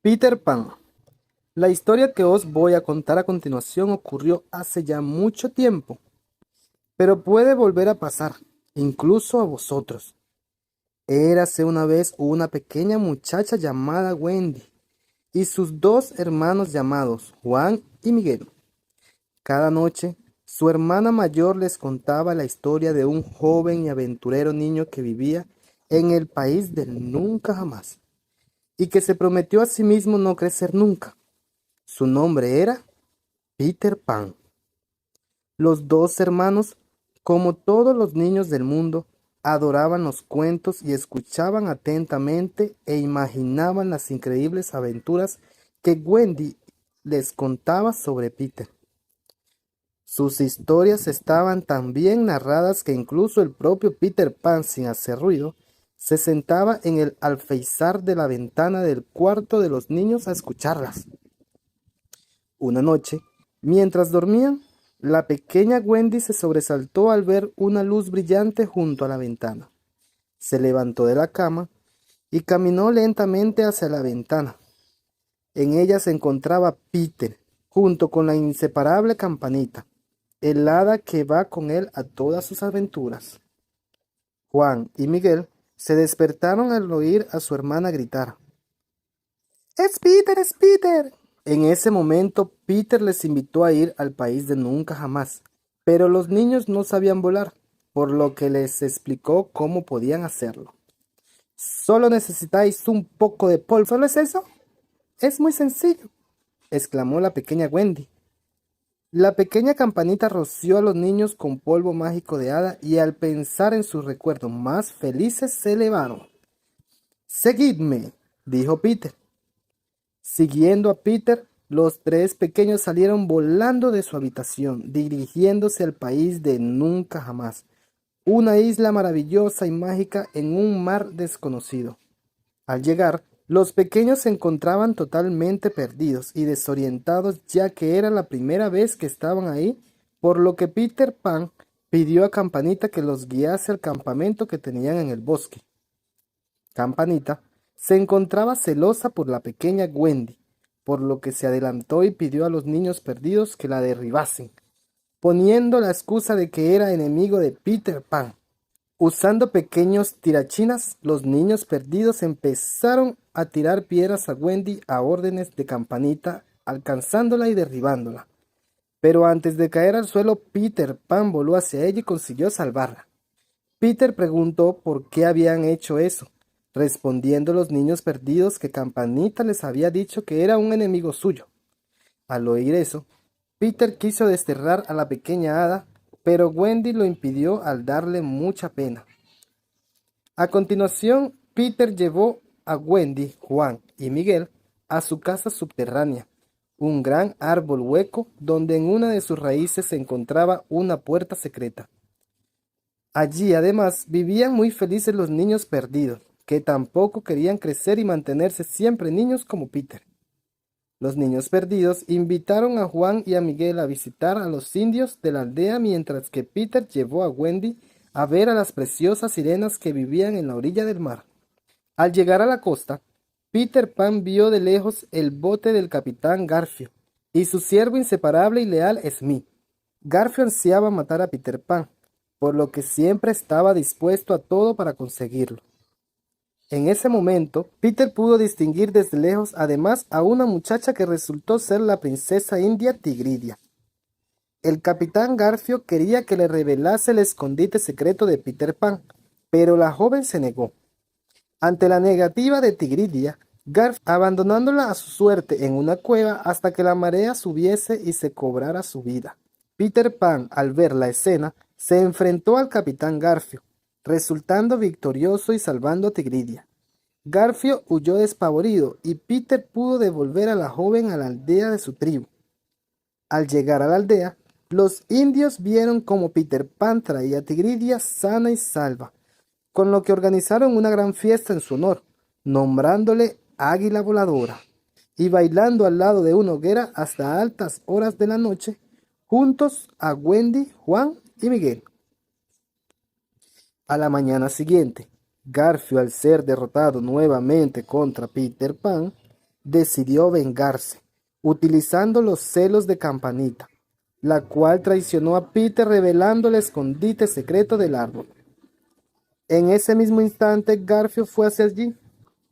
Peter Pan. La historia que os voy a contar a continuación ocurrió hace ya mucho tiempo, pero puede volver a pasar, incluso a vosotros. Érase una vez una pequeña muchacha llamada Wendy y sus dos hermanos llamados Juan y Miguel. Cada noche, su hermana mayor les contaba la historia de un joven y aventurero niño que vivía en el país del nunca jamás y que se prometió a sí mismo no crecer nunca. Su nombre era Peter Pan. Los dos hermanos, como todos los niños del mundo, adoraban los cuentos y escuchaban atentamente e imaginaban las increíbles aventuras que Wendy les contaba sobre Peter. Sus historias estaban tan bien narradas que incluso el propio Peter Pan, sin hacer ruido, se sentaba en el alféizar de la ventana del cuarto de los niños a escucharlas. Una noche, mientras dormían, la pequeña Wendy se sobresaltó al ver una luz brillante junto a la ventana. Se levantó de la cama y caminó lentamente hacia la ventana. En ella se encontraba Peter, junto con la inseparable Campanita, el hada que va con él a todas sus aventuras. Juan y Miguel se despertaron al oír a su hermana gritar: ¡Es Peter, es Peter! En ese momento, Peter les invitó a ir al país de nunca jamás, pero los niños no sabían volar, por lo que les explicó cómo podían hacerlo. Solo necesitáis un poco de polvo. ¿Solo es eso? Es muy sencillo, exclamó la pequeña Wendy. La pequeña Campanita roció a los niños con polvo mágico de hada y al pensar en sus recuerdos más felices se elevaron. Seguidme, dijo Peter. Siguiendo a Peter, los tres pequeños salieron volando de su habitación, dirigiéndose al país de nunca jamás, una isla maravillosa y mágica en un mar desconocido. Al llegar, los pequeños se encontraban totalmente perdidos y desorientados, ya que era la primera vez que estaban ahí, por lo que Peter Pan pidió a Campanita que los guiase al campamento que tenían en el bosque. Campanita se encontraba celosa por la pequeña Wendy, por lo que se adelantó y pidió a los niños perdidos que la derribasen, poniendo la excusa de que era enemigo de Peter Pan. Usando pequeños tirachinas, los niños perdidos empezaron a tirar piedras a Wendy a órdenes de Campanita, alcanzándola y derribándola. Pero antes de caer al suelo, Peter Pan voló hacia ella y consiguió salvarla. Peter preguntó por qué habían hecho eso, respondiendo los niños perdidos que Campanita les había dicho que era un enemigo suyo. Al oír eso, Peter quiso desterrar a la pequeña hada, pero Wendy lo impidió al darle mucha pena. A continuación, Peter llevó a Wendy, Juan y Miguel a su casa subterránea, un gran árbol hueco donde en una de sus raíces se encontraba una puerta secreta. Allí además vivían muy felices los niños perdidos, que tampoco querían crecer y mantenerse siempre niños como Peter. Los niños perdidos invitaron a Juan y a Miguel a visitar a los indios de la aldea, mientras que Peter llevó a Wendy a ver a las preciosas sirenas que vivían en la orilla del mar. Al llegar a la costa, Peter Pan vio de lejos el bote del capitán Garfio y su siervo inseparable y leal Smee. Garfio ansiaba matar a Peter Pan, por lo que siempre estaba dispuesto a todo para conseguirlo. En ese momento, Peter pudo distinguir desde lejos además a una muchacha que resultó ser la princesa india Tigridia. El capitán Garfio quería que le revelase el escondite secreto de Peter Pan, pero la joven se negó. Ante la negativa de Tigridia, Garfio abandonándola a su suerte en una cueva hasta que la marea subiese y se cobrara su vida. Peter Pan, al ver la escena, se enfrentó al capitán Garfio, resultando victorioso y salvando a Tigridia. Garfio huyó despavorido y Peter pudo devolver a la joven a la aldea de su tribu. Al llegar a la aldea, los indios vieron cómo Peter Pan traía a Tigridia sana y salva, con lo que organizaron una gran fiesta en su honor, nombrándole Águila Voladora, y bailando al lado de una hoguera hasta altas horas de la noche, juntos a Wendy, Juan y Miguel. A la mañana siguiente, Garfio, al ser derrotado nuevamente contra Peter Pan, decidió vengarse, utilizando los celos de Campanita, la cual traicionó a Peter revelando el escondite secreto del árbol. En ese mismo instante, Garfio fue hacia allí,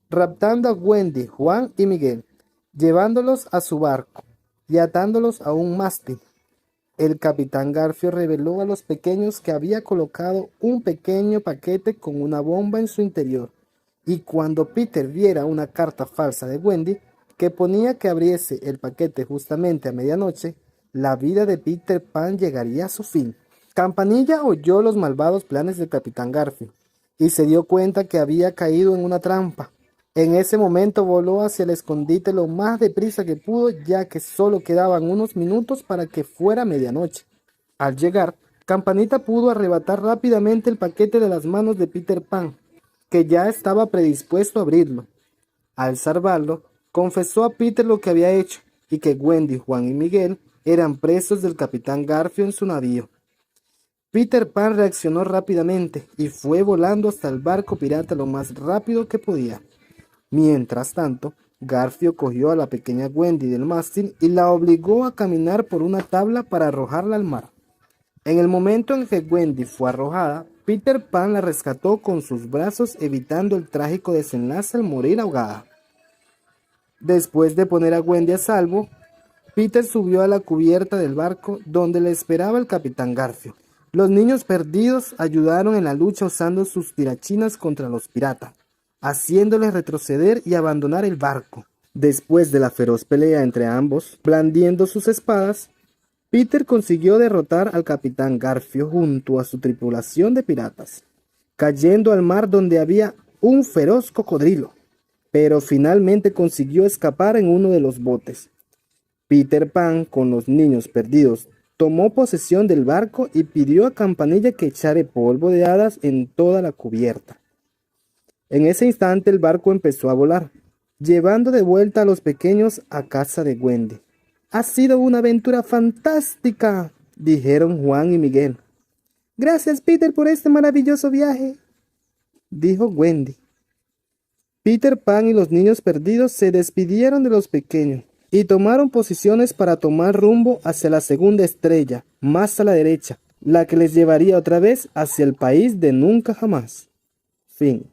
raptando a Wendy, Juan y Miguel, llevándolos a su barco y atándolos a un mástil. El capitán Garfio reveló a los pequeños que había colocado un pequeño paquete con una bomba en su interior, y cuando Peter viera una carta falsa de Wendy que ponía que abriese el paquete justamente a medianoche, la vida de Peter Pan llegaría a su fin. Campanilla oyó los malvados planes del capitán Garfio y se dio cuenta que había caído en una trampa. En ese momento voló hacia el escondite lo más deprisa que pudo, ya que solo quedaban unos minutos para que fuera medianoche. Al llegar, Campanita pudo arrebatar rápidamente el paquete de las manos de Peter Pan, que ya estaba predispuesto a abrirlo. Al salvarlo, confesó a Peter lo que había hecho y que Wendy, Juan y Miguel eran presos del capitán Garfio en su navío. Peter Pan reaccionó rápidamente y fue volando hasta el barco pirata lo más rápido que podía. Mientras tanto, Garfio cogió a la pequeña Wendy del mástil y la obligó a caminar por una tabla para arrojarla al mar. En el momento en que Wendy fue arrojada, Peter Pan la rescató con sus brazos, evitando el trágico desenlace al morir ahogada. Después de poner a Wendy a salvo, Peter subió a la cubierta del barco donde le esperaba el capitán Garfio. Los niños perdidos ayudaron en la lucha usando sus tirachinas contra los piratas, haciéndoles retroceder y abandonar el barco. Después de la feroz pelea entre ambos, blandiendo sus espadas, Peter consiguió derrotar al capitán Garfio junto a su tripulación de piratas, cayendo al mar donde había un feroz cocodrilo, pero finalmente consiguió escapar en uno de los botes. Peter Pan, con los niños perdidos, tomó posesión del barco y pidió a Campanilla que echara polvo de hadas en toda la cubierta. En ese instante el barco empezó a volar, llevando de vuelta a los pequeños a casa de Wendy. «Ha sido una aventura fantástica», dijeron Juan y Miguel. «Gracias, Peter, por este maravilloso viaje», dijo Wendy. Peter Pan y los niños perdidos se despidieron de los pequeños y tomaron posiciones para tomar rumbo hacia la segunda estrella, más a la derecha, la que les llevaría otra vez hacia el país de nunca jamás. Fin.